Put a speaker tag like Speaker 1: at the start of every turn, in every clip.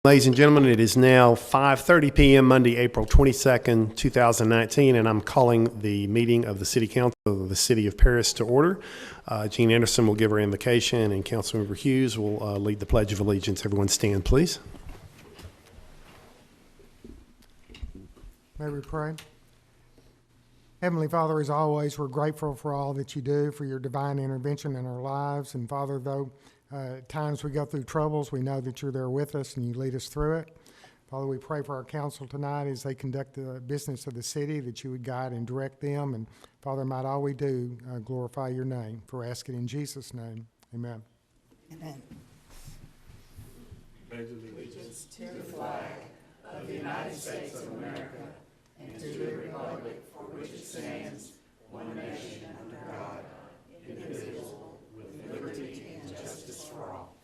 Speaker 1: Ladies and gentlemen, it is now 5:30 p.m. Monday, April 22nd, 2019, and I'm calling the meeting of the City Council of the City of Paris to order. Jean Anderson will give her invocation, and Councilmember Hughes will lead the Pledge of Allegiance. Everyone stand, please.
Speaker 2: May we pray? Heavenly Father, as always, we're grateful for all that you do, for your divine intervention in our lives. And Father, though at times we go through troubles, we know that you're there with us and you lead us through it. Father, we pray for our council tonight as they conduct the business of the city, that you would guide and direct them. And Father, might all we do glorify your name. For asking in Jesus' name, amen.
Speaker 3: Amen.
Speaker 4: Pledge allegiance to the flag of the United States of America and to the republic for which it stands, one nation under God, indivisible, with liberty and justice for all.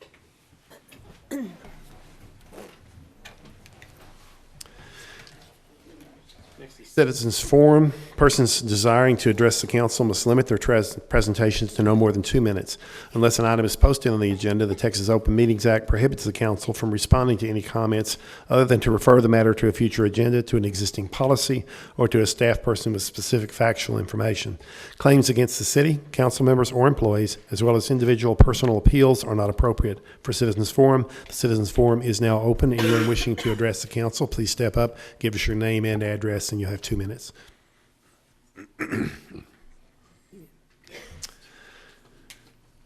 Speaker 1: Citizens Forum. Persons desiring to address the council must limit their presentations to no more than 2 minutes. Unless an item is posted on the agenda, the Texas Open Meetings Act prohibits the council from responding to any comments other than to refer the matter to a future agenda, to an existing policy, or to a staff person with specific factual information. Claims against the city, council members, or employees, as well as individual personal appeals, are not appropriate for Citizens Forum. The Citizens Forum is now open. Anyone wishing to address the council, please step up, give us your name and address, and you'll have 2 minutes.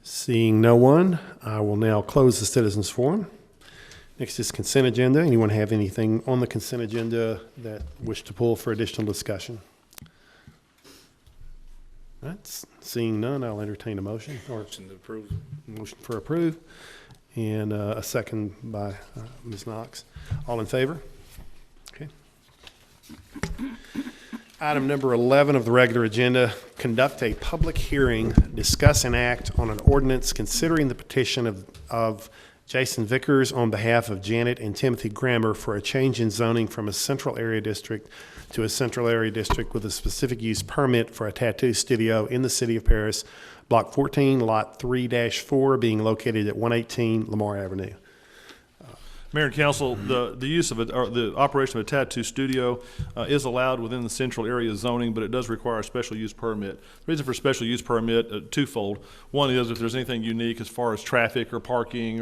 Speaker 1: Seeing no one, I will now close the Citizens Forum. Next is consent agenda. Anyone have anything on the consent agenda that wish to pull for additional discussion? All right, seeing none, I'll entertain a motion.
Speaker 4: Motion to approve.
Speaker 1: Motion for approve, and a second by Ms. Knox. All in favor? Okay. Item number 11 of the regular agenda, conduct a public hearing, discuss and act on an ordinance considering the petition of Jason Vickers on behalf of Janet and Timothy Grammer for a change in zoning from a central area district to a central area district with a specific use permit for a tattoo studio in the city of Paris, Block 14, Lot 3-4, being located at 118 Lamar Avenue.
Speaker 5: Mayor and Council, the use of it, or the operation of a tattoo studio is allowed within the central area zoning, but it does require a special use permit. The reason for special use permit, twofold. One is if there's anything unique as far as traffic or parking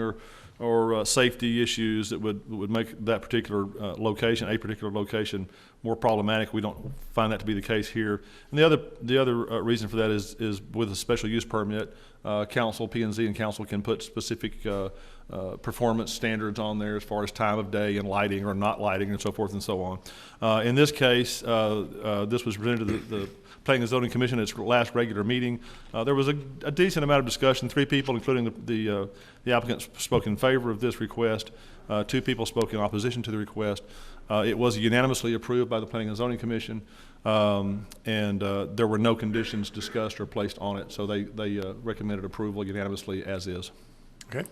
Speaker 5: or safety issues that would make that particular location more problematic. We don't find that to be the case here. And the other reason for that is with a special use permit, P&Z and council can put specific performance standards on there as far as time of day and lighting or not lighting and so forth and so on. In this case, this was presented to the Planning and Zoning Commission at its last regular meeting. There was a decent amount of discussion. 3 people, including the applicant, spoke in favor of this request. 2 people spoke in opposition to the request. It was unanimously approved by the Planning and Zoning Commission, and there were no conditions discussed or placed on it, so they recommended approval unanimously as is.
Speaker 1: Okay.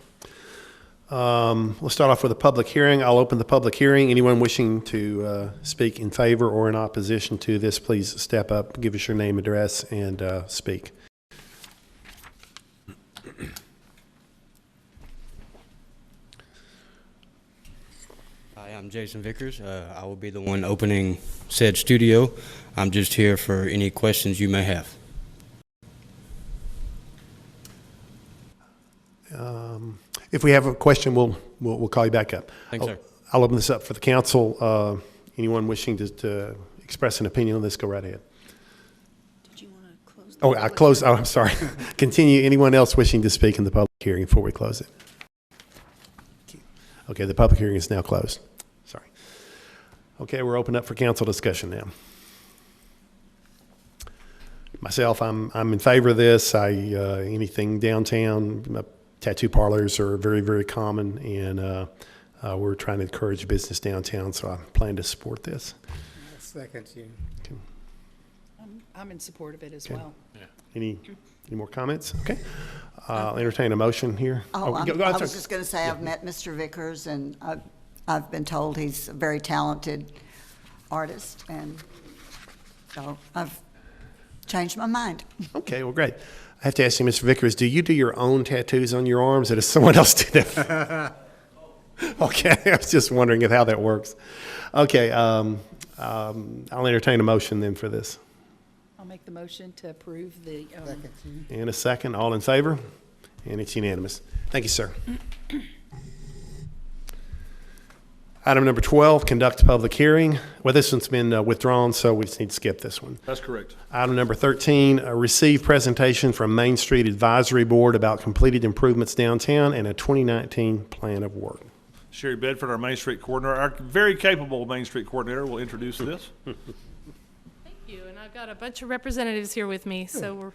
Speaker 1: We'll start off with a public hearing. I'll open the public hearing. Anyone wishing to speak in favor or in opposition to this, please step up, give us your name, address, and speak.
Speaker 6: Hi, I'm Jason Vickers. I will be the one opening said studio. I'm just here for any questions you may have.
Speaker 1: If we have a question, we'll call you back up.
Speaker 6: Thanks, sir.
Speaker 1: I'll open this up for the council. Anyone wishing to express an opinion on this, go right ahead.
Speaker 3: Did you want to close?
Speaker 1: Oh, I closed. Oh, I'm sorry. Continue. Anyone else wishing to speak in the public hearing before we close it? Okay, the public hearing is now closed. Sorry. Okay, we're open up for council discussion now. Myself, I'm in favor of this. Anything downtown, tattoo parlors are very, very common, and we're trying to encourage business downtown, so I plan to support this.
Speaker 2: Second, you.
Speaker 1: Okay.
Speaker 3: I'm in support of it as
Speaker 1: Okay.
Speaker 3: well.
Speaker 5: Yeah.
Speaker 1: Any more comments? Okay. I'll entertain a motion here.
Speaker 3: Oh,
Speaker 1: go ahead,
Speaker 3: I
Speaker 1: sir.
Speaker 3: was just going to say, I've met Mr. Vickers, and I've been told he's a very talented artist, and so I've changed my mind.
Speaker 1: Okay, well, great. I have to ask you, Mr. Vickers, do you do your own tattoos on your arms, or does someone else do that? Okay, I was just wondering how that works. Okay, I'll entertain a motion then for this.
Speaker 4: I'll make the motion to approve the,
Speaker 1: In a second, all in favor? And it's unanimous. Thank you, sir. Item number 12, conduct a public hearing. Well, this one's been withdrawn, so we just need to skip this one.
Speaker 5: That's correct.
Speaker 1: Item number 13, receive presentation from Main Street Advisory Board about completed improvements downtown and a 2019 plan of work.
Speaker 5: Sherry Bedford, our Main Street Coordinator, our very capable Main Street Coordinator, will introduce this.
Speaker 7: Thank you, and I've got a bunch of representatives here with me, so we're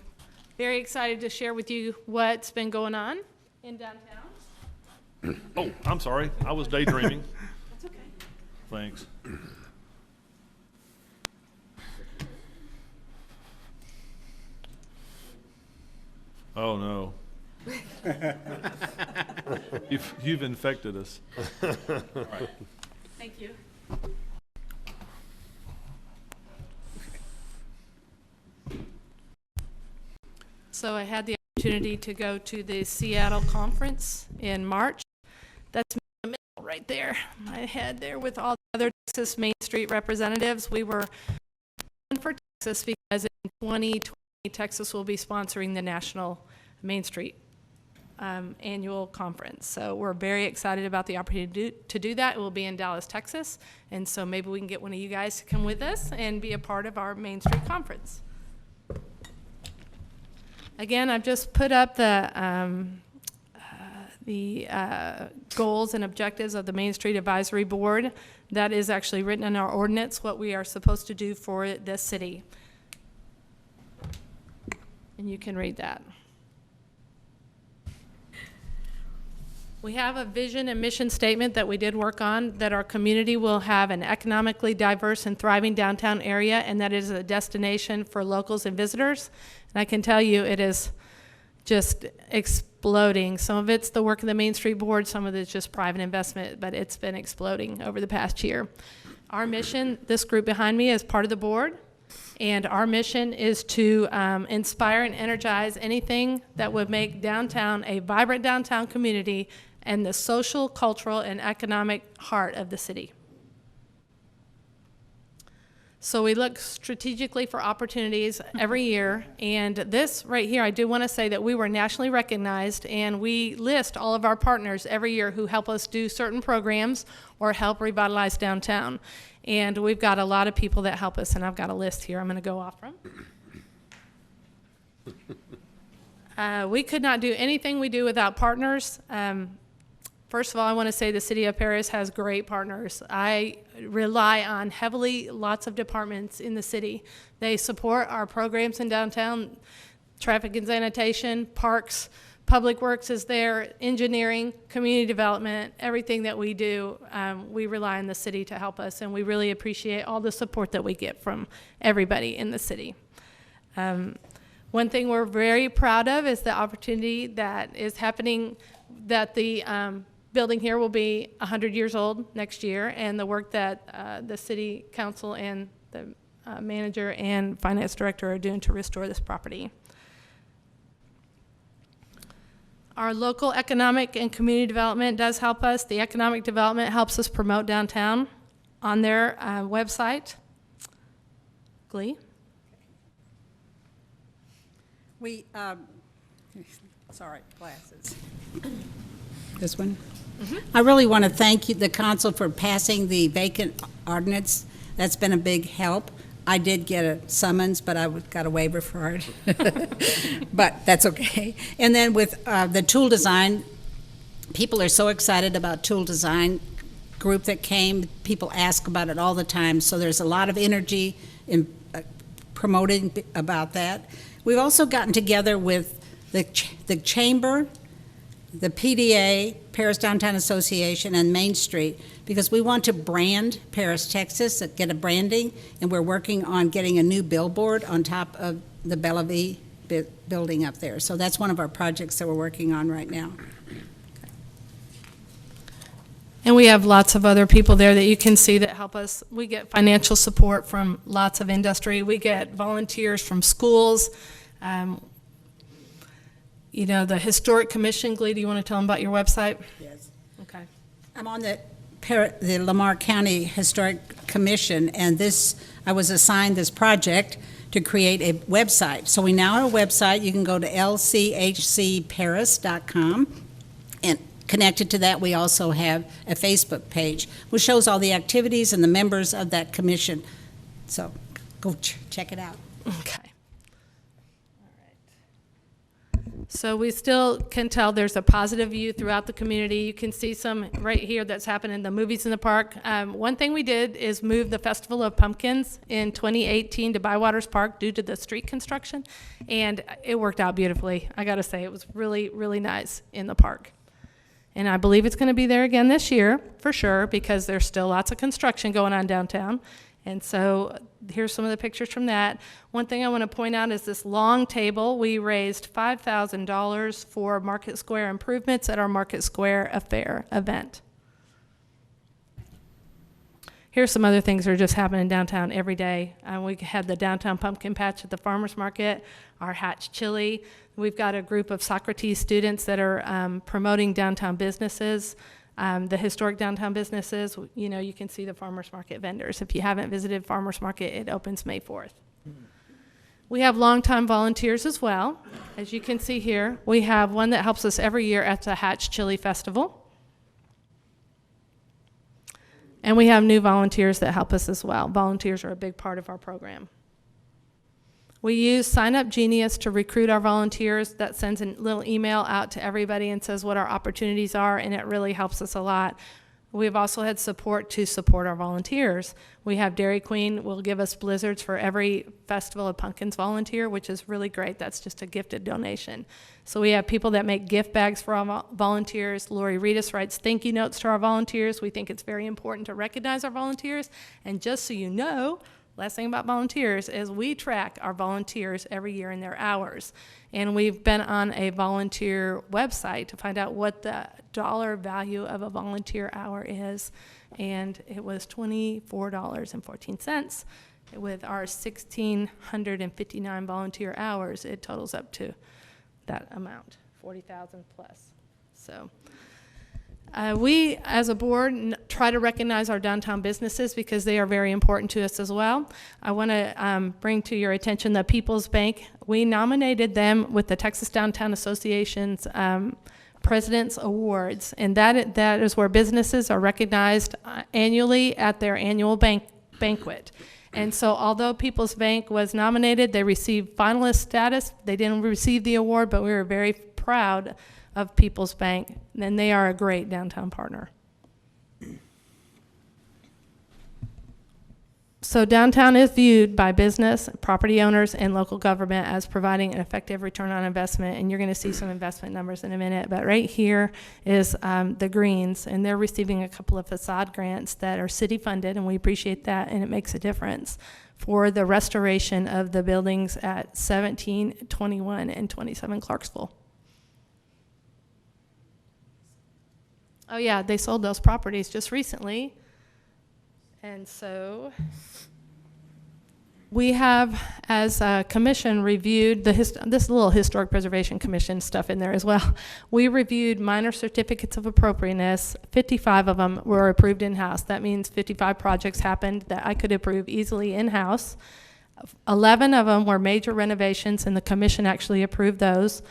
Speaker 7: very excited to share with you what's been going on in downtown.
Speaker 5: Oh, I'm sorry, I was daydreaming.
Speaker 7: That's okay.
Speaker 5: Thanks. Oh, no. You've infected us.
Speaker 7: Thank you. So I had the opportunity to go to the Seattle conference in March. That's me in the middle right there. I had there with all the other Texas Main Street representatives. We were for Texas because in 2020, Texas will be sponsoring the National Main Street annual conference. So we're very excited about the opportunity to do that. It will be in Dallas, Texas. And so maybe we can get one of you guys to come with us and be a part of our Main Street conference. Again, I've just put up the goals and objectives of the Main Street Advisory Board. That is actually written in our ordinance, what we are supposed to do for this city. And you can read that. We have a vision and mission statement that we did work on, that our community will have an economically diverse and thriving downtown area, and that it is a destination for locals and visitors. And I can tell you it is just exploding. Some of it's the work of the Main Street Board, some of it's just private investment, but it's been exploding over the past year. Our mission, this group behind me is part of the board, and our mission is to inspire and energize anything that would make downtown a vibrant downtown community and the social, cultural, and economic heart of the city. So we look strategically for opportunities every year, and this right here, I do want to say that we were nationally recognized, and we list all of our partners every year who help us do certain programs or help revitalize downtown. And we've got a lot of people that help us, and I've got a list here I'm going to go off from. We could not do anything we do without partners. First of all, I want to say the City of Paris has great partners. I rely on heavily lots of departments in the city. They support our programs in downtown, traffic and sanitation, parks, public works is there, engineering, community development, everything that we do, we rely on the city to help us, and we really appreciate all the support that we get from everybody in the city. One thing we're very proud of is the opportunity that is happening, that the building here will be 100 years old next year, and the work that the city council and the manager and finance director are doing to restore this property. Our local economic and community development does help us. The economic development helps us promote downtown on their website. Glee?
Speaker 4: we, sorry, glasses. This one? I really want to thank you, the council, for passing the vacant ordinance. That's been a big help. I did get a summons, but I got a waiver for it. But that's okay. And then with the tool design, people are so excited about tool design group that came. People ask about it all the time, so there's a lot of energy in promoting about that. We've also gotten together with the Chamber, the PDA, Paris Downtown Association, and Main Street, because we want to brand Paris, Texas, get a branding, and we're working on getting a new billboard on top of the Bellevue building up there. So that's one of our projects that we're working on right now.
Speaker 7: And we have lots of other people there that you can see that help us. We get financial support from lots of industry. We get volunteers from schools. You know, the Historic Commission, Glee, do you want to tell them about your website?
Speaker 4: Yes.
Speaker 7: Okay.
Speaker 8: I'm on the Lamar County Historic Commission, and I was assigned this project to create a website. So we now have a website. You can go to lchcparis.com, and connected to that, we also have a Facebook page, which shows all the activities and the members of that commission. So go check it out.
Speaker 7: Okay. So we still can tell there's a positive view throughout the community. You can see some right here that's happening, the movies in the park. One thing we did is move the Festival of Pumpkins in 2018 to Bywaters Park due to the street construction, and it worked out beautifully. I gotta say, it was really, really nice in the park. And I believe it's gonna be there again this year, for sure, because there's still lots of construction going on downtown. And so here's some of the pictures from that. One thing I want to point out is this long table. We raised $5,000 for Market Square improvements at our Market Square Affair event. Here's some other things that are just happening downtown every day. We had the downtown pumpkin patch at the farmer's market, our Hatch Chili. We've got a group of Socrates students that are promoting downtown businesses. The historic downtown businesses, you know, you can see the farmers market vendors. If you haven't visited farmers market, it opens May 4th. We have longtime volunteers as well. As you can see here, we have one that helps us every year at the Hatch Chili Festival. And we have new volunteers that help us as well. Volunteers are a big part of our program. We use Sign Up Genius to recruit our volunteers. That sends a little email out to everybody and says what our opportunities are, and it really helps us a lot. We've also had support to support our volunteers. We have Dairy Queen will give us blizzards for every Festival of Pumpkins volunteer, which is really great. That's just a gifted donation. So we have people that make gift bags for our volunteers. Lori Reedus writes thank you notes to our volunteers. We think it's very important to recognize our volunteers. And just so you know, last thing about volunteers is we track our volunteers every year in their hours. And we've been on a volunteer website to find out what the dollar value of a volunteer hour is. And it was $24.14. With our 1,659 volunteer hours, it totals up to that amount, 40,000 plus. So. We, as a board, try to recognize our downtown businesses because they are very important to us as well. I want to bring to your attention the People's Bank. We nominated them with the Texas Downtown Association's President's Awards, and that is where businesses are recognized annually at their annual banquet. And so although People's Bank was nominated, they received finalist status. They didn't receive the award, but we were very proud of People's Bank, and they are a great downtown partner. So downtown is viewed by business, property owners, and local government as providing an effective return on investment, and you're going to see some investment numbers in a minute, but right here is the Greens, and they're receiving a couple of facade grants that are city funded, and we appreciate that, and it makes a difference for the restoration of the buildings at 17, 21, and 27 Clarksville. Oh yeah, they sold those properties just recently. And so we have, as a commission, reviewed this little Historic Preservation Commission stuff in there as well. We reviewed minor certificates of appropriateness. 55 of them were approved in-house. That means 55 projects happened that I could approve easily in-house. 11 of them were major renovations, and the commission actually approved those.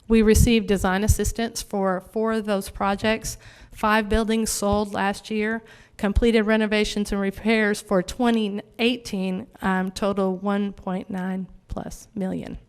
Speaker 7: We received design assistance for 4 of those projects. 5 buildings sold last year. Completed renovations and repairs for 2018 total 1.9 plus million.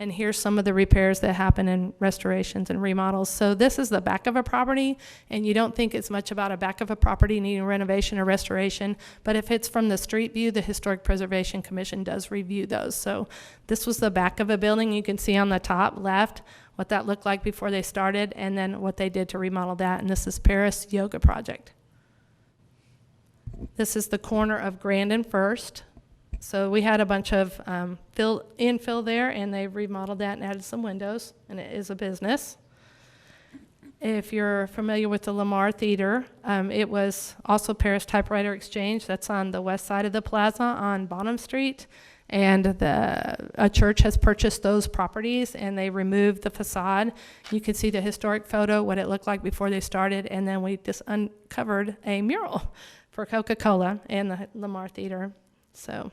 Speaker 7: And here's some of the repairs that happen in restorations and remodels. So this is the back of a property, and you don't think it's much about a back of a property needing renovation or restoration, but if it's from the street view, the Historic Preservation Commission does review those. So this was the back of a building. You can see on the top left what that looked like before they started, and then what they did to remodel that, and this is Paris Yoga Project. This is the corner of Grand and First. So we had a bunch of infill there, and they remodeled that and added some windows, and it is a business. If you're familiar with the Lamar Theater, it was also Paris Typewriter Exchange. That's on the west side of the plaza on Bonham Street. And a church has purchased those properties, and they removed the facade. You can see the historic photo, what it looked like before they started, and then we just uncovered a mural for Coca-Cola and the Lamar Theater. So,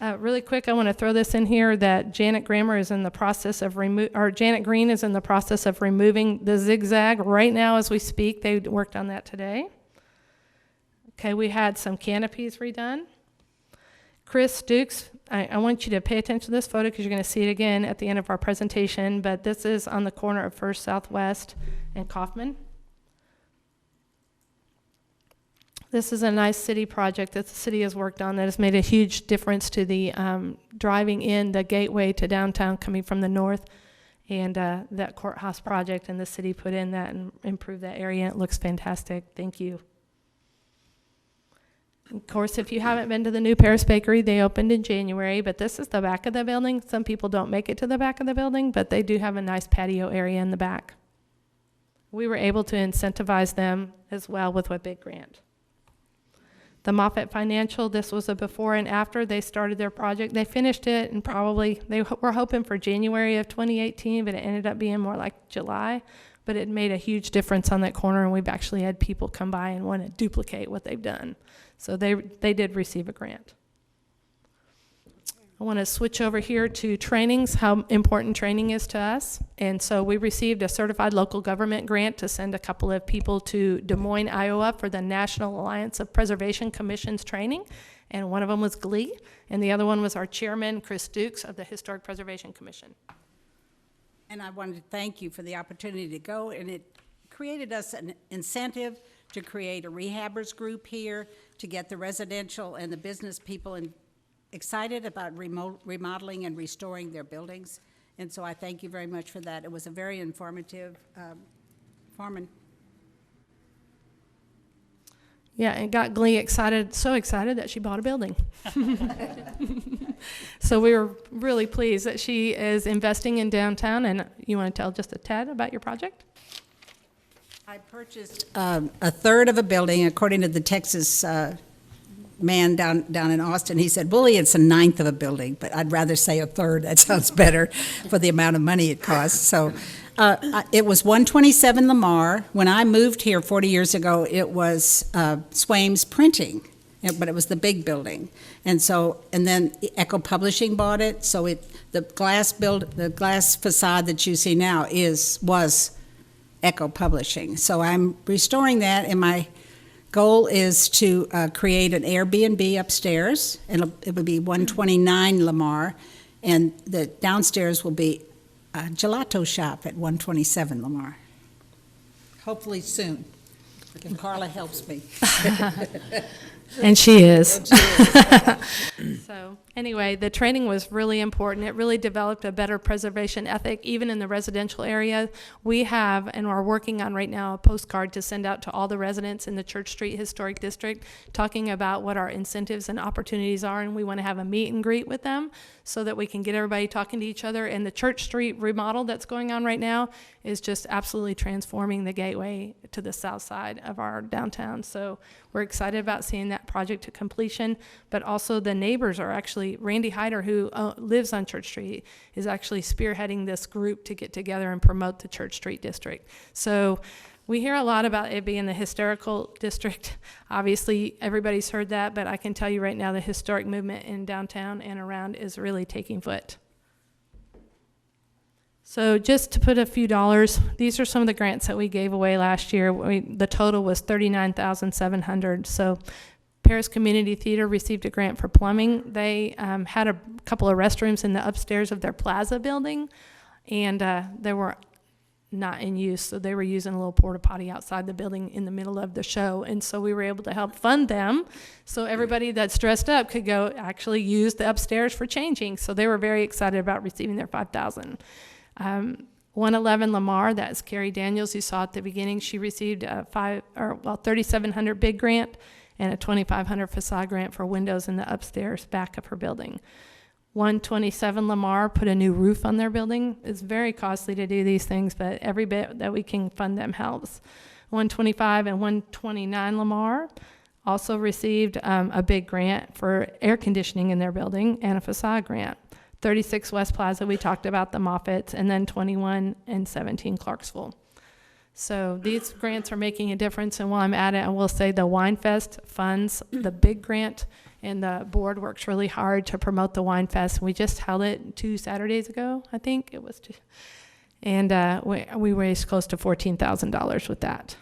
Speaker 7: really quick, I want to throw this in here that Janet Green is in the process of removing the zigzag right now as we speak. They worked on that today. Okay, we had some canopies redone. Chris Dukes, I want you to pay attention to this photo because you're going to see it again at the end of our presentation, but this is on the corner of First Southwest and Kaufman. This is a nice city project that the city has worked on that has made a huge difference to the driving in the gateway to downtown coming from the north, and that courthouse project, and the city put in that and improved that area. It looks fantastic. Thank you. Of course, if you haven't been to the new Paris Bakery, they opened in January, but this is the back of the building. Some people don't make it to the back of the building, but they do have a nice patio area in the back. We were able to incentivize them as well with a big grant. The Moffett Financial, this was a before and after they started their project. They finished it, and probably they were hoping for January of 2018, but it ended up being more like July. But it made a huge difference on that corner, and we've actually had people come by and want to duplicate what they've done. So they did receive a grant. I want to switch over here to trainings, how important training is to us. And so we received a certified local government grant to send a couple of people to Des Moines, Iowa for the National Alliance of Preservation Commission's training. And one of them was Glee, and the other one was our chairman, Chris Dukes, of the Historic Preservation Commission.
Speaker 8: And I wanted to thank you for the opportunity to go, and it created us an incentive to create a rehabbers group here to get the residential and the business people excited about remodeling and restoring their buildings. And so I thank you very much for that. It was a very informative
Speaker 7: Yeah, and got Glee excited, so excited that she bought a building. So we were really pleased that she is investing in downtown. And you want to tell just a tad about your project?
Speaker 8: I purchased a third of a building, according to the Texas man down in Austin. He said, "Bully, it's a ninth of a building," but I'd rather say a third. That sounds better for the amount of money it costs. So it was 127 Lamar. When I moved here 40 years ago, it was Swaim's Printing, but it was the big building. And then Echo Publishing bought it. So the glass facade that you see now was Echo Publishing. So I'm restoring that, and my goal is to create an Airbnb upstairs, and it would be 129 Lamar, and the downstairs will be a gelato shop at 127 Lamar. Hopefully soon, if Carla helps me.
Speaker 7: And she is. So anyway, the training was really important. It really developed a better preservation ethic, even in the residential area. We have, and are working on right now, a postcard to send out to all the residents in the Church Street Historic District, talking about what our incentives and opportunities are, and we want to have a meet and greet with them so that we can get everybody talking to each other. And the Church Street remodel that's going on right now is just absolutely transforming the gateway to the south side of our downtown. So we're excited about seeing that project to completion, but also the neighbors are actually, Randy Hyder, who lives on Church Street, is actually spearheading this group to get together and promote the Church Street district. So we hear a lot about it being the historical district. Obviously, everybody's heard that, but I can tell you right now the historic movement in downtown and around is really taking foot. So just to put a few dollars, these are some of the grants that we gave away last year. The total was $39,700. So Paris Community Theater received a grant for plumbing. They had a couple of restrooms in the upstairs of their plaza building, and they were not in use, so they were using a little porta potty outside the building in the middle of the show, and so we were able to help fund them so everybody that's dressed up could go actually use the upstairs for changing. So they were very excited about receiving their $5,000. 111 Lamar, that's Carrie Daniels, you saw at the beginning. She received a $3,700 big grant and a $2,500 facade grant for windows in the upstairs back of her building. 127 Lamar put a new roof on their building. It's very costly to do these things, but every bit that we can fund them helps. 125 and 129 Lamar also received a big grant for air conditioning in their building and a facade grant. 36 West Plaza, we talked about the Moffats, and then 21 and 17 Clarksville. So these grants are making a difference, and while I'm at it, I will say the Wine Fest funds the big grant, and the board works really hard to promote the Wine Fest. We just held it 2 Saturdays ago, I think it was, and we raised close to $14,000 with that.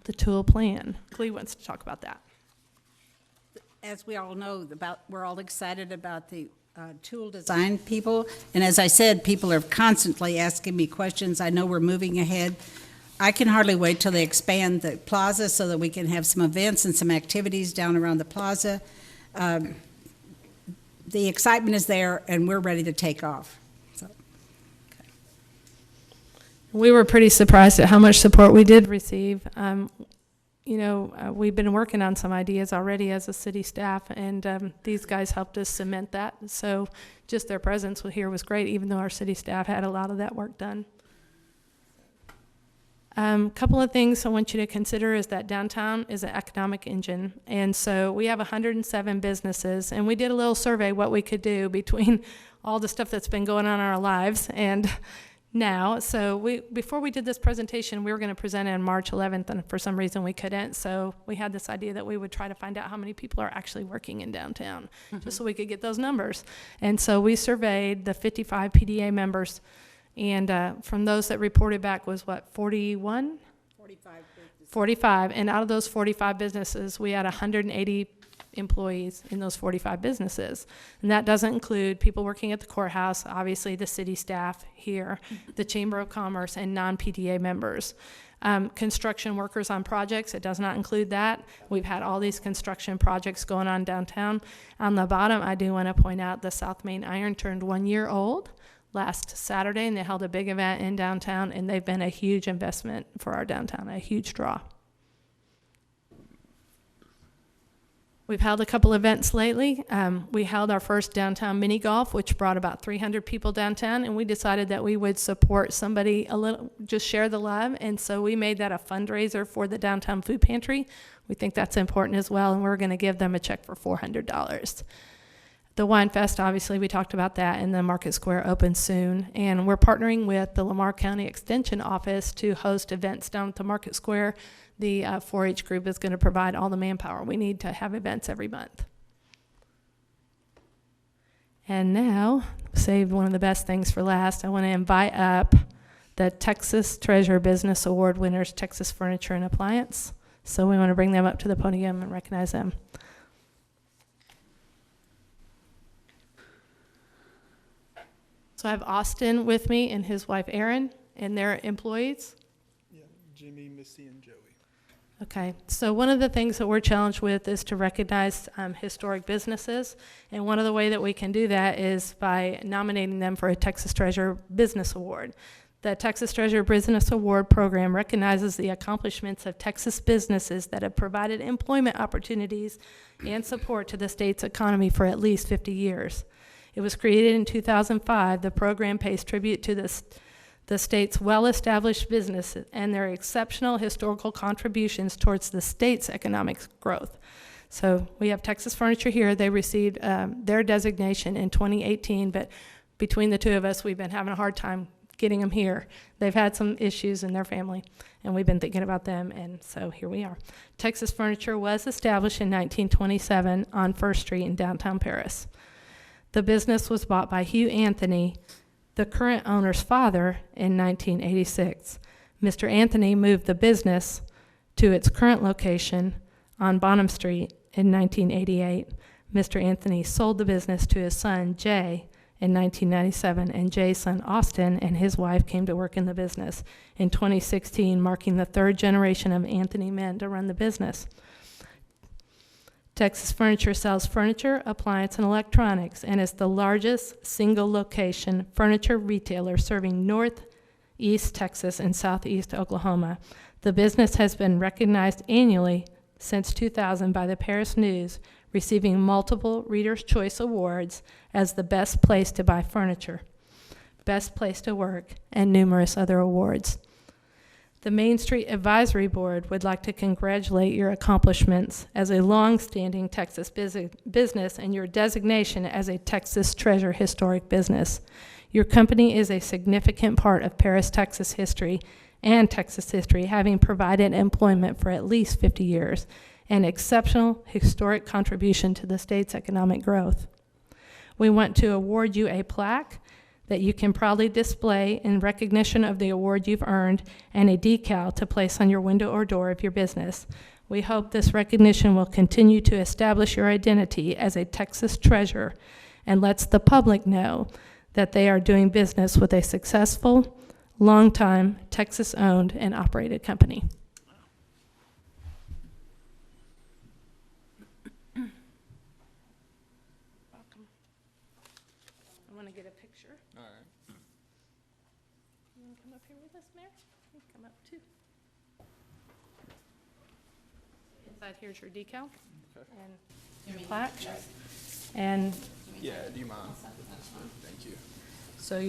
Speaker 7: The Tool Plan. Clea wants to talk about that.
Speaker 8: As we all know, we're all excited about the tool design people. And as I said, people are constantly asking me questions. I know we're moving ahead. I can hardly wait till they expand the plaza so that we can have some events and some activities down around the plaza. The excitement is there, and we're ready to take off. So,
Speaker 7: We were pretty surprised at how much support we did receive. We've been working on some ideas already as a city staff, and these guys helped us cement that. So just their presence here was great, even though our city staff had a lot of that work done. Couple of things I want you to consider is that downtown is an economic engine. And so we have 107 businesses, and we did a little survey what we could do between all the stuff that's been going on in our lives and now. So before we did this presentation, we were going to present it on March 11th, and for some reason we couldn't. So we had this idea that we would try to find out how many people are actually working in downtown, just so we could get those numbers. And so we surveyed the 55 PDA members, and from those that reported back was what, 41? 45, and out of those 45 businesses, we had 180 employees in those 45 businesses. And that doesn't include people working at the courthouse, obviously the city staff here, the Chamber of Commerce, and non-PDA members. Construction workers on projects, it does not include that. We've had all these construction projects going on downtown. On the bottom, I do want to point out the South Main Iron turned 1 year old last Saturday, and they held a big event in downtown, and they've been a huge investment for our downtown, a huge draw. We've held a couple events lately. We held our first downtown mini golf, which brought about 300 people downtown, and we decided that we would support somebody a little, just share the love, and so we made that a fundraiser for the downtown food pantry. We think that's important as well, and we're going to give them a check for $400. The Wine Fest, obviously, we talked about that, and the Market Square opens soon. And we're partnering with the Lamar County Extension Office to host events down at the Market Square. The 4-H group is going to provide all the manpower we need to have events every month. And now, saved one of the best things for last, I want to invite up the Texas Treasure Business Award winners, Texas Furniture and Appliance. So we want to bring them up to the podium and recognize them. So I have Austin with me and his wife Erin and their employees.
Speaker 9: Yeah, Jimmy, Missy, and Joey.
Speaker 7: Okay, so one of the things that we're challenged with is to recognize historic businesses, and one of the way that we can do that is by nominating them for a Texas Treasure Business Award. The Texas Treasure Business Award program recognizes the accomplishments of Texas businesses that have provided employment opportunities and support to the state's economy for at least 50 years. It was created in 2005. The program pays tribute to the state's well-established businesses and their exceptional historical contributions towards the state's economic growth. So we have Texas Furniture here. They received their designation in 2018, but between the two of us, we've been having a hard time getting them here. They've had some issues in their family, and we've been thinking about them, and so here we are. Texas Furniture was established in 1927 on First Street in downtown Paris. The business was bought by Hugh Anthony, the current owner's father, in 1986. Mr. Anthony moved the business to its current location on Bonham Street in 1988. Mr. Anthony sold the business to his son, Jay, in 1997, and Jay's son, Austin, and his wife came to work in the business in 2016, marking the third generation of Anthony men to run the business. Texas Furniture sells furniture, appliance, and electronics, and is the largest single-location furniture retailer serving northeast Texas and southeast Oklahoma. The business has been recognized annually since 2000 by the Paris News, receiving multiple Reader's Choice Awards as the best place to buy furniture, best place to work, and numerous other awards. The Main Street Advisory Board would like to congratulate your accomplishments as a long-standing Texas business and your designation as a Texas Treasure Historic Business. Your company is a significant part of Paris, Texas history and Texas history, having provided employment for at least 50 years, an exceptional historic contribution to the state's economic growth. We want to award you a plaque that you can proudly display in recognition of the award you've earned, and a decal to place on your window or door of your business. We hope this recognition will continue to establish your identity as a Texas treasure and lets the public know that they are doing business with a successful, long-time, Texas-owned and operated company. I want to get a picture. All right. You want to come up here with us, Mayor? You can come up too. Inside here's your decal and your plaque. And
Speaker 9: Yeah, do you mind? Thank you.
Speaker 7: so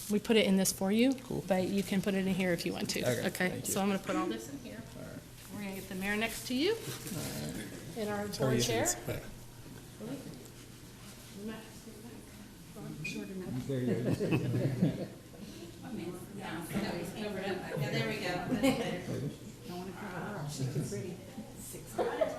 Speaker 7: we put it in this for you, but you can put it in here if you want to.
Speaker 9: Okay,
Speaker 7: Okay,
Speaker 9: thank you.
Speaker 7: so I'm going to put all this in here. We're going to get the mayor next to you in our board chair.
Speaker 4: All right,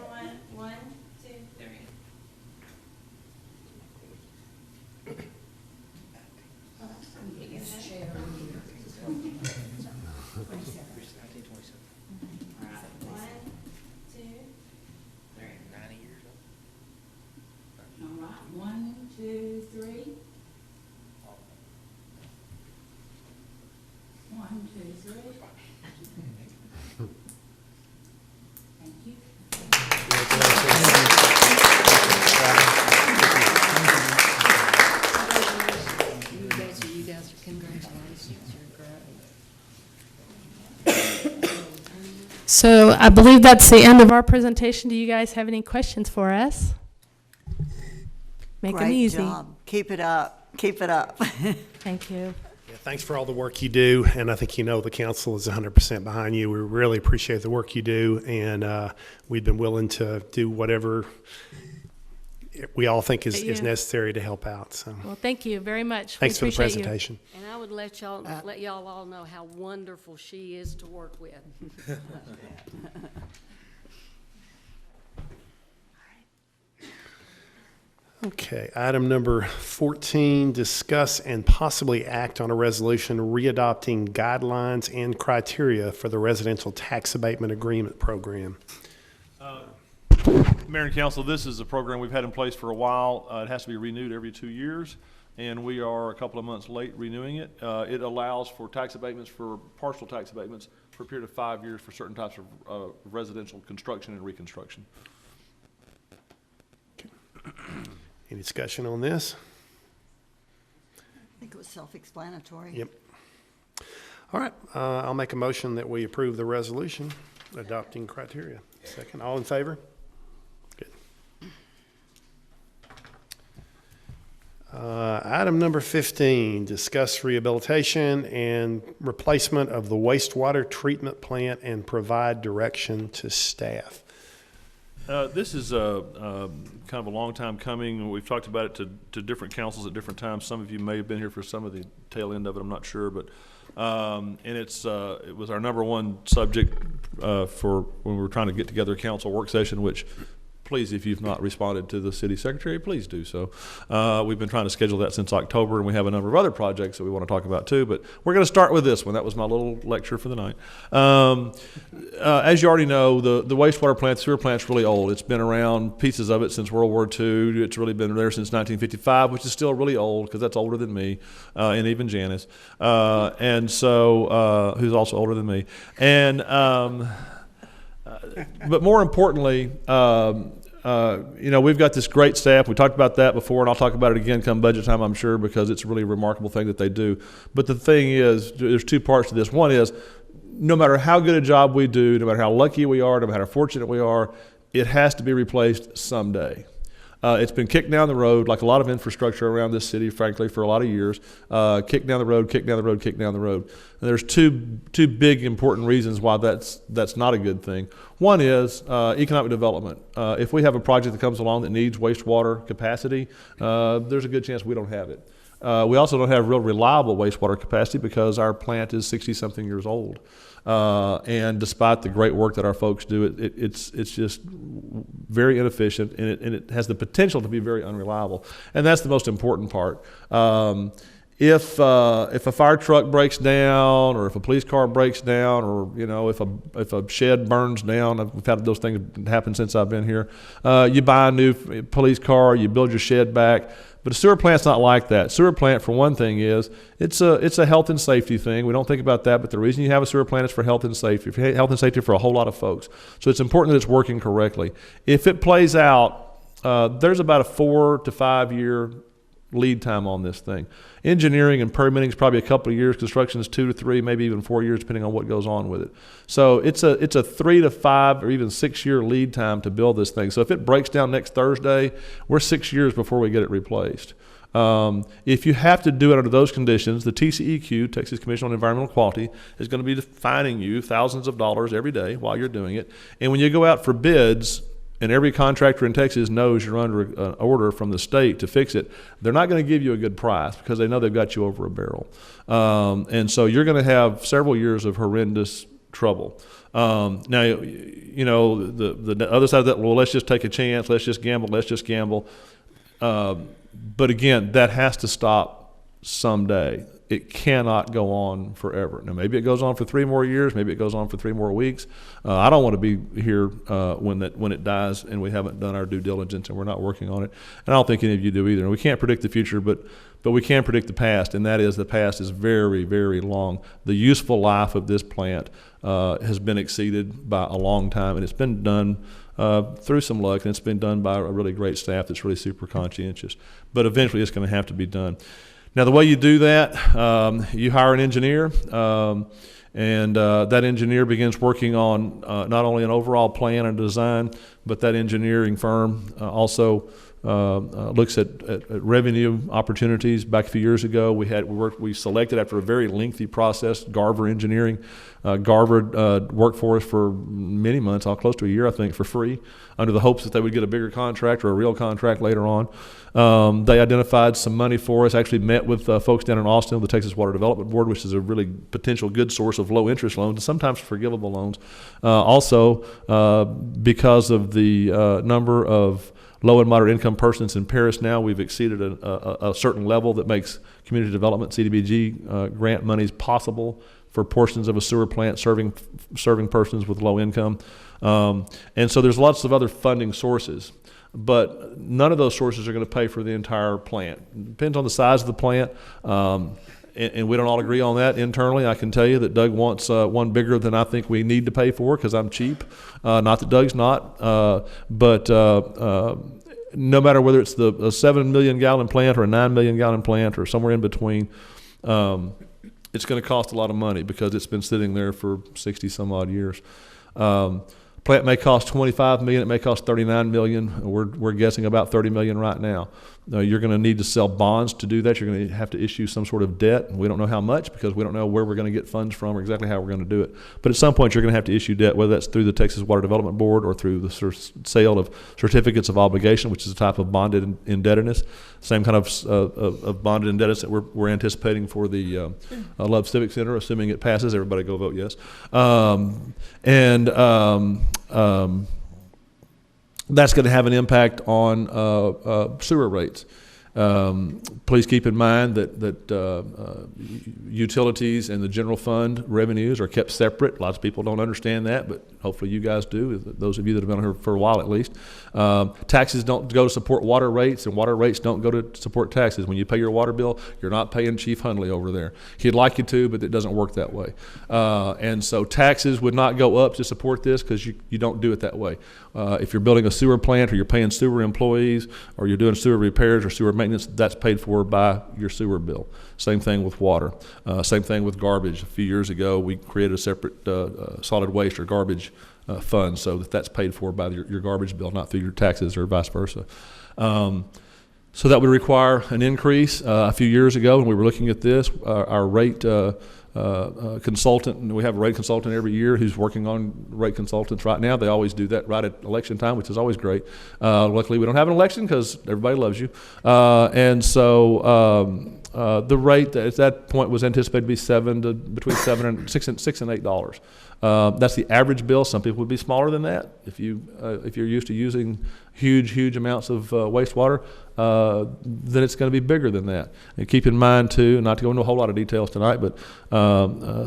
Speaker 4: 1, 2, 3. 1, 2, 3. Thank you. You guys are congratulations. You're great.
Speaker 7: So I believe that's the end of our presentation. Do you guys have any questions for us? Make them easy.
Speaker 3: Great job. Keep it up. Keep it up.
Speaker 7: Thank you.
Speaker 1: Yeah, thanks for all the work you do, and I think you know the council is 100% behind you. We really appreciate the work you do, and we've been willing to do whatever we all think is
Speaker 7: Yeah.
Speaker 1: necessary to help out. So
Speaker 7: Well, thank you very much. We
Speaker 1: thanks for the
Speaker 7: appreciate you.
Speaker 1: presentation.
Speaker 10: And I would let y'all all know how wonderful she is to work with.
Speaker 1: Okay, item number 14, discuss and possibly act on a resolution readopting guidelines and criteria for the residential tax abatement agreement program.
Speaker 5: Mayor and council, this is a program we've had in place for a while. It has to be renewed every 2 years, and we are a couple of months late renewing it. It allows for tax abatements, for partial tax abatements, for a period of 5 years for certain types of residential construction and reconstruction.
Speaker 1: Any discussion on this?
Speaker 3: I think it was self-explanatory.
Speaker 1: Yep. All right, I'll make a motion that we approve the resolution adopting criteria. Second, all in favor? Good. Item number 15, discuss rehabilitation and replacement of the wastewater treatment plant and provide direction to staff.
Speaker 5: This is kind of a long time coming. We've talked about it to different councils at different times. Some of you may have been here for some of the tail end of it, I'm not sure, but and it was our number one subject for when we were trying to get together a council work session, which please, if you've not responded to the city secretary, please do so. We've been trying to schedule that since October, and we have a number of other projects that we want to talk about too, but we're going to start with this one. That was my little lecture for the night. As you already know, the wastewater plant, sewer plant's really old. It's been around, pieces of it, since World War II. It's really been there since 1955, which is still really old, because that's older than me, and even Janice. And so, who's also older than me. And, but more importantly, we've got this great staff. We talked about that before, and I'll talk about it again come budget time, I'm sure, because it's a really remarkable thing that they do. But the thing is, there's two parts to this. One is, no matter how good a job we do, no matter how lucky we are, no matter how fortunate we are, it has to be replaced someday. It's been kicked down the road, like a lot of infrastructure around this city, frankly, for a lot of years. Kicked down the road, kicked down the road, kicked down the road. And there's two big important reasons why that's not a good thing. One is economic development. If we have a project that comes along that needs wastewater capacity, there's a good chance we don't have it. We also don't have real reliable wastewater capacity because our plant is 60-something years old. And despite the great work that our folks do, it's just very inefficient, and it has the potential to be very unreliable. And that's the most important part. If a fire truck breaks down, or if a police car breaks down, or if a shed burns down, we've had those things happen since I've been here. You buy a new police car, you build your shed back. But a sewer plant's not like that. Sewer plant, for one thing, it's a health and safety thing. We don't think about that, but the reason you have a sewer plant is for health and safety. Health and safety for a whole lot of folks. So it's important that it's working correctly. If it plays out, there's about a 4 to 5 year lead time on this thing. Engineering and permitting is probably a couple of years. Construction is 2 to 3, maybe even 4 years, depending on what goes on with it. So it's a 3 to 5 or even 6 year lead time to build this thing. So if it breaks down next Thursday, we're 6 years before we get it replaced. If you have to do it under those conditions, the TCEQ, Texas Commission on Environmental Quality, is going to be fining you thousands of dollars every day while you're doing it. And when you go out for bids, and every contractor in Texas knows you're under an order from the state to fix it, they're not going to give you a good price because they know they've got you over a barrel. And so you're going to have several years of horrendous trouble. Now, the other side of that, well, let's just take a chance, let's just gamble. But again, that has to stop someday. It cannot go on forever. Now, maybe it goes on for 3 more years. Maybe it goes on for 3 more weeks. I don't want to be here when it dies and we haven't done our due diligence and we're not working on it. And I don't think any of you do either. And we can't predict the future, but we can predict the past, and that is the past is very, very long. The useful life of this plant has been exceeded by a long time, and it's been done through some luck, and it's been done by a really great staff that's really super conscientious. But eventually it's going to have to be done. Now, the way you do that, you hire an engineer, and that engineer begins working on not only an overall plan and design, but that engineering firm also looks at revenue opportunities. Back a few years ago, we selected, after a very lengthy process, Garver Engineering. Garver worked for us for many months, close to a year, I think, for free, under the hopes that they would get a bigger contract or a real contract later on. They identified some money for us, actually met with folks down in Austin, the Texas Water Development Board, which is a really potential good source of low interest loans and sometimes forgivable loans. Also, because of the number of low and moderate income persons in Paris now, we've exceeded a certain level that makes community development, CDBG grant monies possible for portions of a sewer plant serving persons with low income. And so there's lots of other funding sources, but none of those sources are going to pay for the entire plant. It depends on the size of the plant. And we don't all agree on that internally. I can tell you that Doug wants one bigger than I think we need to pay for because I'm cheap. Not that Doug's not, but no matter whether it's a 7 million gallon plant or a 9 million gallon plant or somewhere in between, it's going to cost a lot of money because it's been sitting there for 60 some odd years. Plant may cost $25 million. It may cost $39 million. We're guessing about $30 million right now. You're going to need to sell bonds to do that. You're going to have to issue some sort of debt. We don't know how much because we don't know where we're going to get funds from or exactly how we're going to do it. But at some point, you're going to have to issue debt, whether that's through the Texas Water Development Board or through the sale of certificates of obligation, which is a type of bonded indebtedness. Same kind of bonded indebtedness that we're anticipating for the Love Civic Center, assuming it passes. Everybody go vote yes. That's going to have an impact on sewer rates. Please keep in mind that utilities and the general fund revenues are kept separate. Lots of people don't understand that, but hopefully you guys do, those of you that have been here for a while at least. Taxes don't go to support water rates, and water rates don't go to support taxes. When you pay your water bill, you're not paying Chief Hundley over there. He'd like you to, but it doesn't work that way. And so taxes would not go up to support this because you don't do it that way. If you're building a sewer plant or you're paying sewer employees or you're doing sewer repairs or sewer maintenance, maintenance, that's paid for by your sewer bill. Same thing with water. Same thing with garbage. A few years ago, we created a separate solid waste or garbage fund, so that's paid for by your garbage bill, not through your taxes or vice versa. So that would require an increase. A few years ago, when we were looking at this, our rate consultant, and we have a rate consultant every year who's working on rate consultants right now. They always do that right at election time, which is always great. Luckily, we don't have an election because everybody loves you. And so the rate at that point was anticipated to be between $6 and $8. That's the average bill. Some people would be smaller than that. If you're used to using huge amounts of wastewater, then it's going to be bigger than that. And keep in mind too, not to go into a whole lot of details tonight, but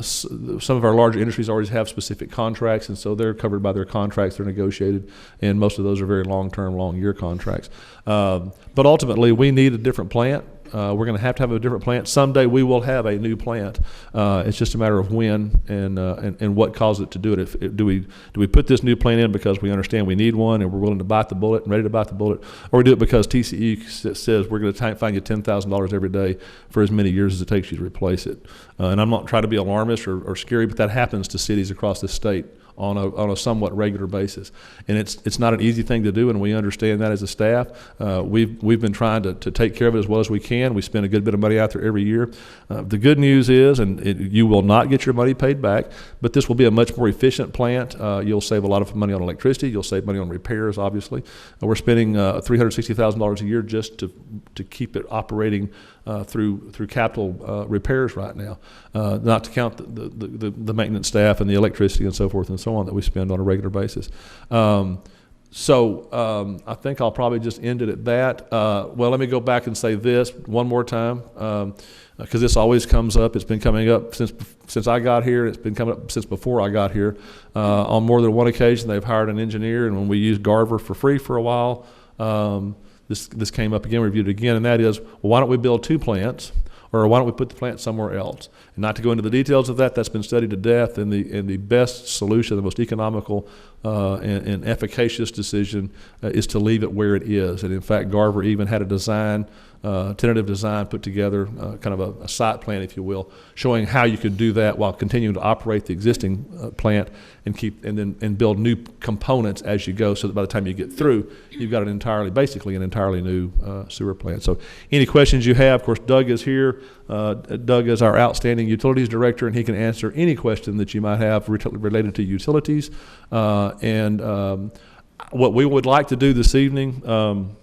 Speaker 5: some of our larger industries already have specific contracts, and so they're covered by their contracts. They're negotiated, and most of those are very long-term, long-year contracts. But ultimately, we need a different plant. We're going to have a different plant. Someday we will have a new plant. It's just a matter of when and what causes it to do it. Do we put this new plant in because we understand we need one and we're willing to bite the bullet and ready to bite the bullet, or we do it because TCE says we're going to find you $10,000 every day for as many years as it takes you to replace it? And I'm not trying to be alarmist or scary, but that happens to cities across the state on a somewhat regular basis, and it's not an easy thing to do, and we understand that as a staff. We've been trying to take care of it as well as we can. We spend a good bit of money out there every year. The good news is, you will not get your money paid back, but this will be a much more efficient plant. You'll save a lot of money on electricity. You'll save money on repairs, obviously. We're spending $360,000 a year just to keep it operating through capital repairs right now, not to count the maintenance staff and the electricity and so forth and so on that we spend on a regular basis. So I think I'll probably just end it at that. Well, let me go back and say this one more time, because this always comes up. It's been coming up since I got here. It's been coming up since before I got here. On more than one occasion, they've hired an engineer, and when we used Garver for free for a while, this came up again, reviewed it again, and that is, well, why don't we build two plants, or why don't we put the plant somewhere else? And not to go into the details of that, that's been studied to death, and the best solution, the most economical and efficacious decision is to leave it where it is. And in fact, Garver even had a design, tentative design put together, kind of a site plan, if you will, showing how you could do that while continuing to operate the existing plant and build new components as you go, so that by the time you get through, you've got basically an entirely new sewer plant. So any questions you have, of course, Doug is here. Doug is our outstanding utilities director, and he can answer any question that you might have related to utilities. And what we would like to do this evening,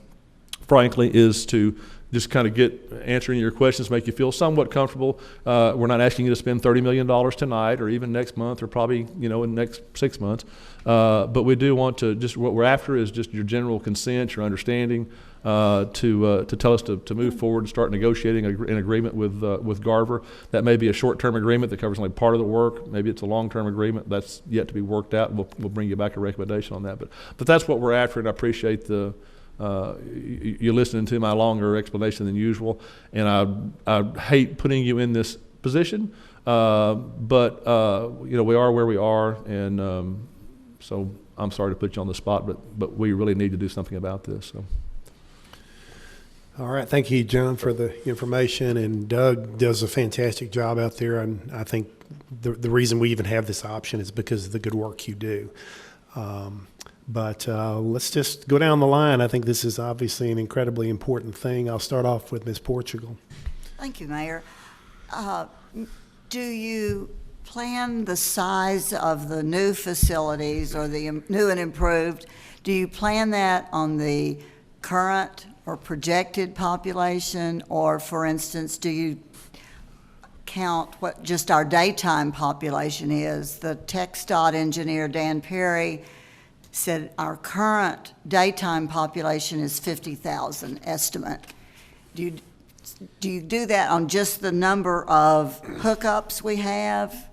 Speaker 5: frankly, is to just kind of answering your questions, make you feel somewhat comfortable. We're not asking you to spend $30 million tonight or even next month or probably, in the next 6 months. But we do want to what we're after is just your general consent, your understanding to tell us to move forward and start negotiating an agreement with Garver. That may be a short-term agreement that covers only part of the work. Maybe it's a long-term agreement that's yet to be worked out. We'll bring you back a recommendation on that. But that's what we're after, and I appreciate you listening to my longer explanation than usual, and I hate putting you in this position, but we are where we are, and so I'm sorry to put you on the spot, but we really need to do something about this. So.
Speaker 1: All right, thank you, John, for the information, and Doug does a fantastic job out there, and I think the reason we even have this option is because of the good work you do. But let's just go down the line. I think this is obviously an incredibly important thing. I'll start off with Ms. Portugal.
Speaker 3: Thank you, Mayor. Do you plan the size of the new facilities or the new and improved? Do you plan that on the current or projected population? Or, for instance, do you count what just our daytime population is? The TxDOT engineer, Dan Perry, said our current daytime population is 50,000 estimate. Do you do that on just the number of hookups we have?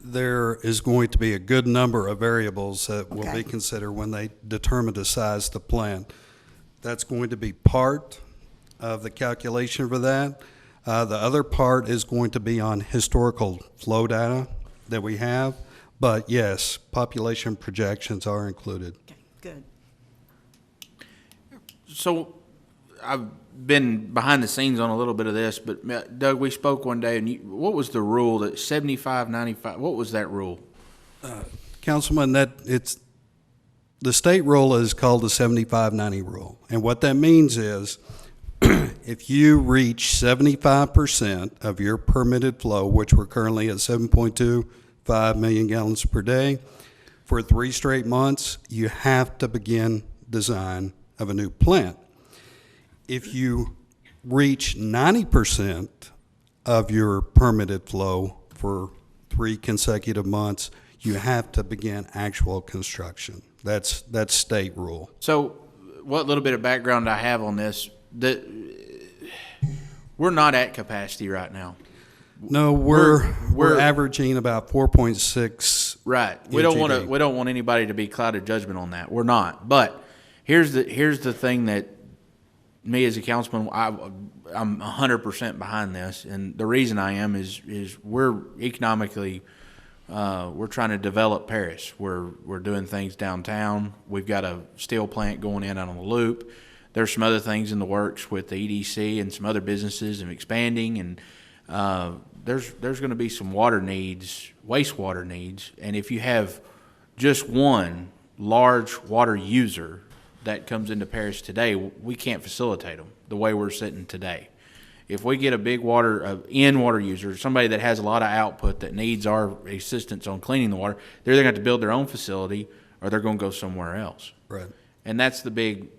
Speaker 11: There is going to be a good number of variables that will
Speaker 3: Okay.
Speaker 11: be considered when they determine the size of the plant. That's going to be part of the calculation for that. The other part is going to be on historical flow data that we have. But yes, population projections are included.
Speaker 3: Okay, good.
Speaker 12: So
Speaker 4: I've been behind the scenes on a little bit of this, but Doug, we spoke one day, and what was the rule that 75, 95? What was that rule?
Speaker 11: Councilman, the state rule is called the 75-90 rule. And what that means is if you reach 75% of your permitted flow, which we're currently at 7.25 million gallons per day, for 3 straight months, you have to begin design of a new plant. If you reach 90% of your permitted flow for 3 consecutive months, you have to begin actual construction. That's state rule.
Speaker 4: So, what little bit of background I have on this, we're not at capacity right now.
Speaker 11: No, we're averaging about 4.6.
Speaker 4: Right. We don't want anybody to be clouded judgment on that. We're not. But here's the thing that me as a councilman, I'm 100% behind this, and the reason I am is we're economically we're trying to develop Paris. We're doing things downtown. We've got a steel plant going in out on the Loop. There's some other things in the works with the EDC and some other businesses and expanding, and there's going to be some water needs, wastewater needs, and if you have just one large water user that comes into Paris today, we can't facilitate them the way we're sitting today. If we get a big water user, somebody that has a lot of output that needs our assistance on cleaning the water, they're either going to have to build their own facility or they're going to go somewhere else.
Speaker 11: Right.
Speaker 4: And that's the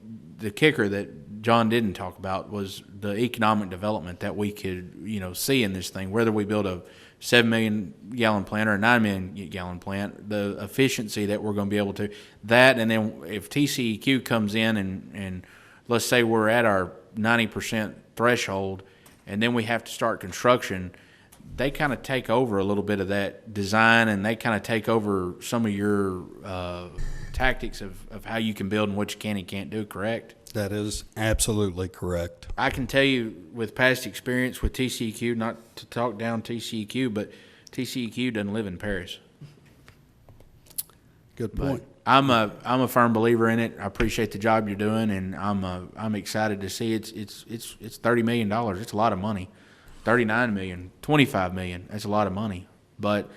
Speaker 4: kicker that John didn't talk about was the economic development that we could, see in this thing. Whether we build a 7 million gallon plant or a 9 million gallon plant, the efficiency that we're going to be able to, that, and then if TCEQ comes in and let's say we're at our 90% threshold, and then we have to start construction, they kind of take over a little bit of that design, and they kind of take over some of your tactics of how you can build and what you can and can't do, correct?
Speaker 11: That is absolutely correct.
Speaker 4: I can tell you with past experience with TCEQ, not to talk down TCEQ, but TCEQ doesn't live in Paris.
Speaker 11: Good point.
Speaker 4: I'm a firm believer in it. I appreciate the job you're doing, and I'm excited to see it's $30 million. It's a lot of money. 39 million, 25 million. That's a lot of money. But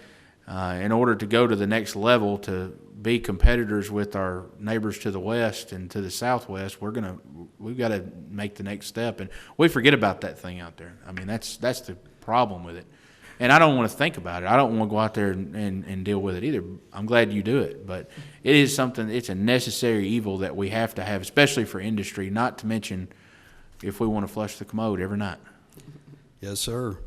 Speaker 4: in order to go to the next level, to be competitors with our neighbors to the west and to the southwest, we've got to make the next step, and we forget about that thing out there. I mean, that's the problem with it. And I don't want to think about it. I don't want to go out there and deal with it either. I'm glad you do it. But it is something, it's a necessary evil that we have to have, especially for industry, not to mention if we want to flush the commode every night.
Speaker 11: Yes, sir.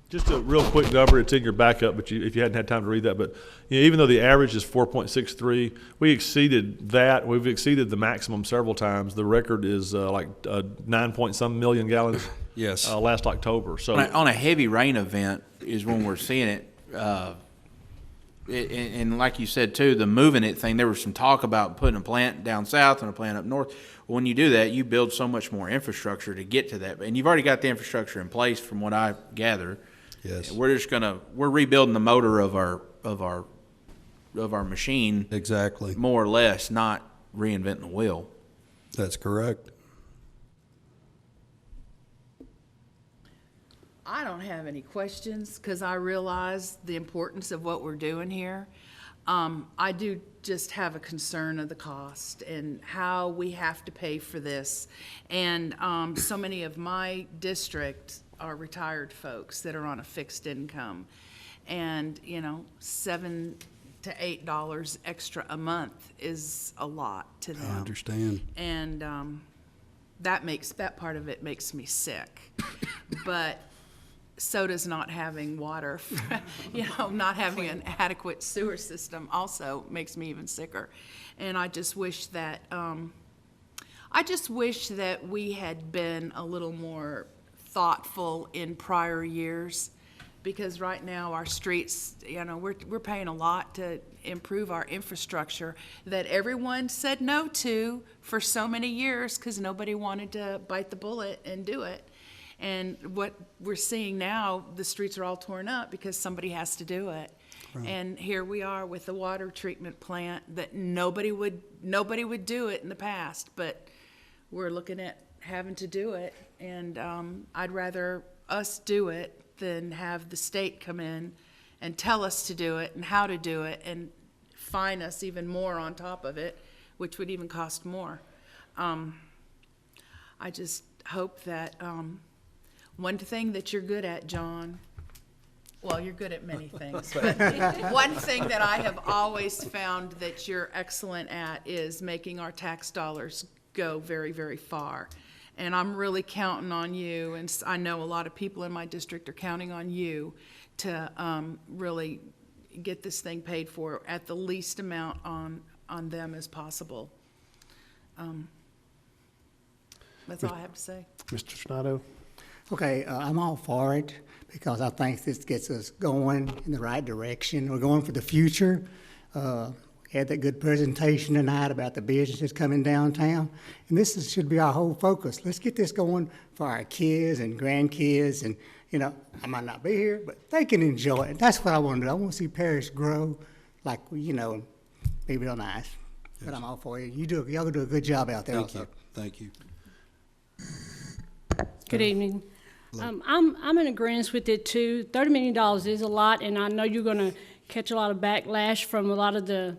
Speaker 5: Just a real quick number, it's in your backup, but if you hadn't had time to read that, but even though the average is 4.63, we exceeded that. We've exceeded the maximum several times. The record is 9-point-some million gallons.
Speaker 11: Yes.
Speaker 5: Last October. So
Speaker 4: on a heavy rain event is when we're seeing it. And like you said too, the moving it thing. There was some talk about putting a plant down south and a plant up north. When you do that, you build so much more infrastructure to get to that, and you've already got the infrastructure in place, from what I gather.
Speaker 11: Yes.
Speaker 4: We're rebuilding the motor of our machine.
Speaker 11: Exactly.
Speaker 4: More or less, not reinventing the wheel.
Speaker 11: That's correct.
Speaker 12: I don't have any questions because I realize the importance of what we're doing here. I do just have a concern of the cost and how we have to pay for this. And so many of my district are retired folks that are on a fixed income. And, $7 to $8 extra a month is a lot to them.
Speaker 11: I understand.
Speaker 12: And that part of it makes me sick. But so does not having water, not having an adequate sewer system also makes me even sicker. And I just wish that we had been a little more thoughtful in prior years, because right now our streets, we're paying a lot to improve our infrastructure that everyone said no to for so many years because nobody wanted to bite the bullet and do it. And what we're seeing now, the streets are all torn up because somebody has to do it. Right. And here we are with the water treatment plant that nobody would do it in the past, but we're looking at having to do it. And I'd rather us do it than have the state come in and tell us to do it and how to do it and fine us even more on top of it, which would even cost more. I just hope that one thing that you're good at, John, well, you're good at many things, but one thing that I have always found that you're excellent at is making our tax dollars go very, very far. And I'm really counting on you, and I know a lot of people in my district are counting on you to really get this thing paid for at the least amount on them as possible. That's all I have to say.
Speaker 1: Mr. Schneider?
Speaker 4: Okay, I'm all for it because I think this gets us going in the right direction. We're going for the future. We had that good presentation tonight about the businesses coming downtown, and should be our whole focus. Let's get this going for our kids and grandkids, and you know, I might not be here, but they can enjoy it. That's what I want to do. I want to see Paris grow, like you know, be real nice. Yes. But I'm all for you. Y'all do a good job out there.
Speaker 11: Thank you. Thank you.
Speaker 10: Good evening. I'm in agreement with it too. $30 million is a lot, and I know you're going to catch a lot of backlash from a lot of the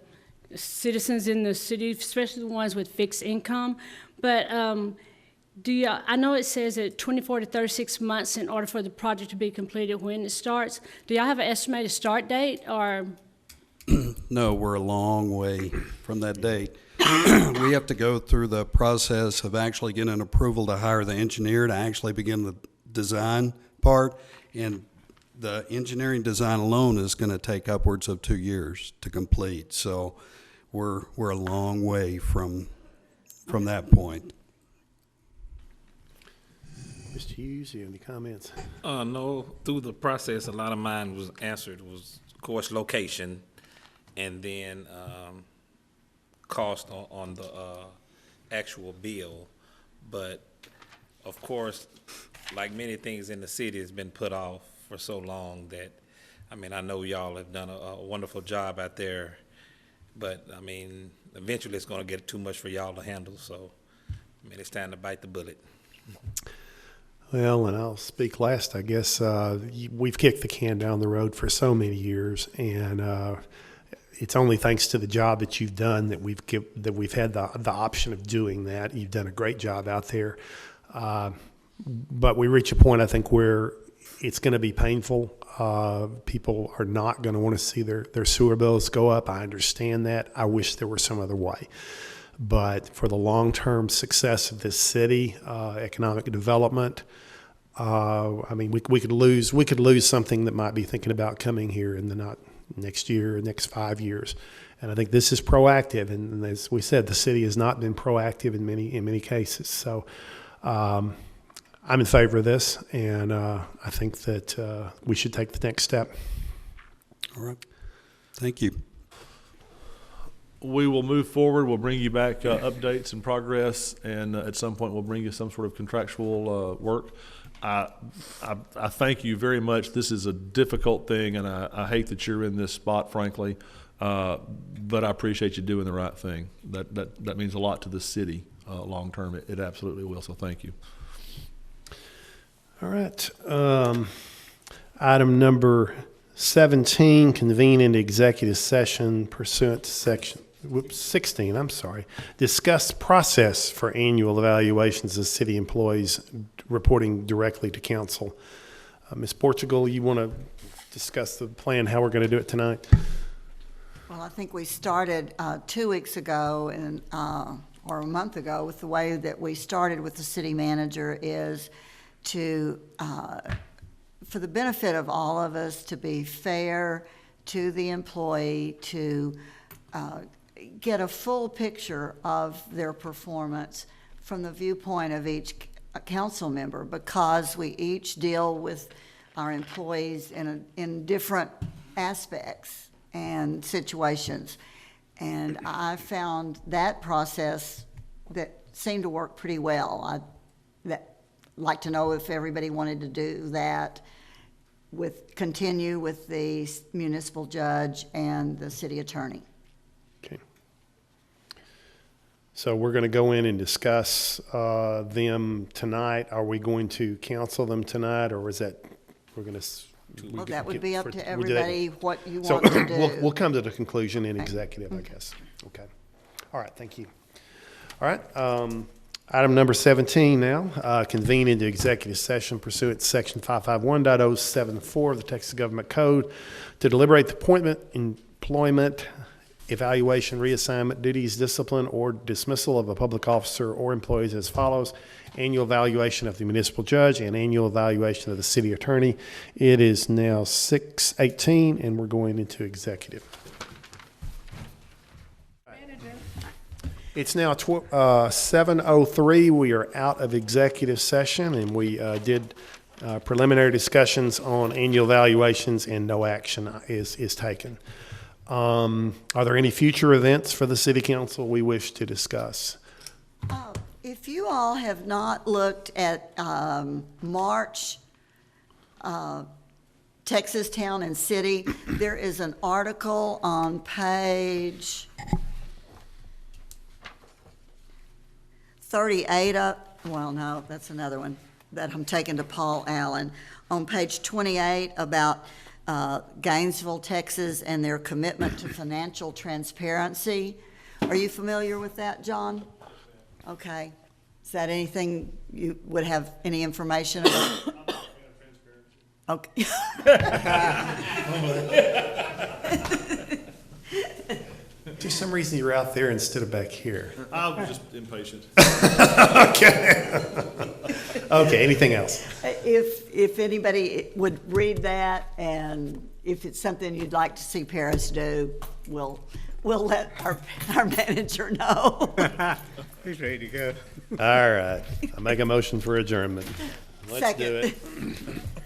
Speaker 10: citizens in the city, especially the ones with fixed income. But I know it says that 24 to 36 months in order for the project to be completed when it starts. Do y'all have an estimated start date, or?
Speaker 11: No, we're a long way from that date. We have to go through the process of actually getting approval to hire the engineer to actually begin the design part, and the engineering design alone is going to take upwards of 2 years to complete. So we're a long way from that point.
Speaker 1: Mr. Hughes, you have any comments?
Speaker 13: No, through the process, a lot of mine was answered, was, of course, location, and then cost on the actual bill. But, of course, like many things in the city, it's been put off for so long that, I mean, I know y'all have done a wonderful job out there, but, I mean, eventually it's going to get too much for y'all to handle, so, I mean, it's time to bite the bullet.
Speaker 1: Well, and I'll speak last, I guess. We've kicked the can down the road for so many years, and it's only thanks to the job that you've done that we've had the option of doing that. You've done a great job out there. But we reach a point, I think, where it's going to be painful. People are not going to want to see their sewer bills go up. I understand that. I wish there were some other way. But for the long-term success of this city, economic development, I mean, we could lose something that might be thinking about coming here in the next year, next 5 years. And I think this is proactive. And as we said, the city has not been proactive in many cases. So I'm in favor of this, and I think that we should take the next step.
Speaker 11: All right. Thank you.
Speaker 5: We will move forward. We'll bring you back updates and progress, and at some point we'll bring you some sort of contractual work. I thank you very much. This is a difficult thing, and I hate that you're in this spot, frankly, but I appreciate you doing the right thing. That means a lot to the city long term. It absolutely will, so thank you. All right. Item number 17, convene into executive session pursuant to section 16, I'm sorry. Discuss process for annual evaluations of city employees reporting directly to council. Ms. Portugal, you want to discuss the plan, how we're going to do it tonight?
Speaker 3: Well, I think we started 2 weeks ago or a month ago with the way that we started with the city manager is to, for the benefit of all of us, to be fair to the employee, to get a full picture of their performance from the viewpoint of each council member, because we each deal with our employees in different aspects and situations. And I found that process that seemed to work pretty well. I'd like to know if everybody wanted to do that, continue with the municipal judge and the city attorney.
Speaker 1: Okay. So we're going to go in and discuss them tonight. Are we going to counsel them tonight, or is that, we're going to?
Speaker 3: Well, that would be up to
Speaker 1: we do that-
Speaker 3: everybody what you
Speaker 1: So
Speaker 3: want to do.
Speaker 1: we'll come to the conclusion in executive, I guess. Okay. All right, thank you. All right, item number 17 now, convene into executive session pursuant to section 551.074 of the Texas Government Code to deliberate the appointment, employment, evaluation, reassignment, duties, discipline, or dismissal of a public officer or employees as follows: annual evaluation of the municipal judge and annual evaluation of the city attorney. It is now 6:18, and we're going into executive. It's now 7:03. We are out of executive session, and we did preliminary discussions on annual evaluations, and no action is taken. Are there any future events for the city council we wish to discuss?
Speaker 3: If you all have not looked at March Texas Town and City, there is an article on page 38 well, no, that's another one that I'm taking to Paul Allen. On page 28 about Gainesville, Texas, and their commitment to financial transparency. Are you familiar with that, John? Okay. Is that anything you would have any information about? Okay.
Speaker 1: For some reason, you're out there instead of back here.
Speaker 5: I was just impatient.
Speaker 1: Okay. Okay, anything else?
Speaker 3: If anybody would read that, and if it's something you'd like to see Paris do, we'll let our manager know.
Speaker 9: He's ready to go.
Speaker 1: All right. I make a motion for adjournment. Let's do
Speaker 3: Second.
Speaker 1: it.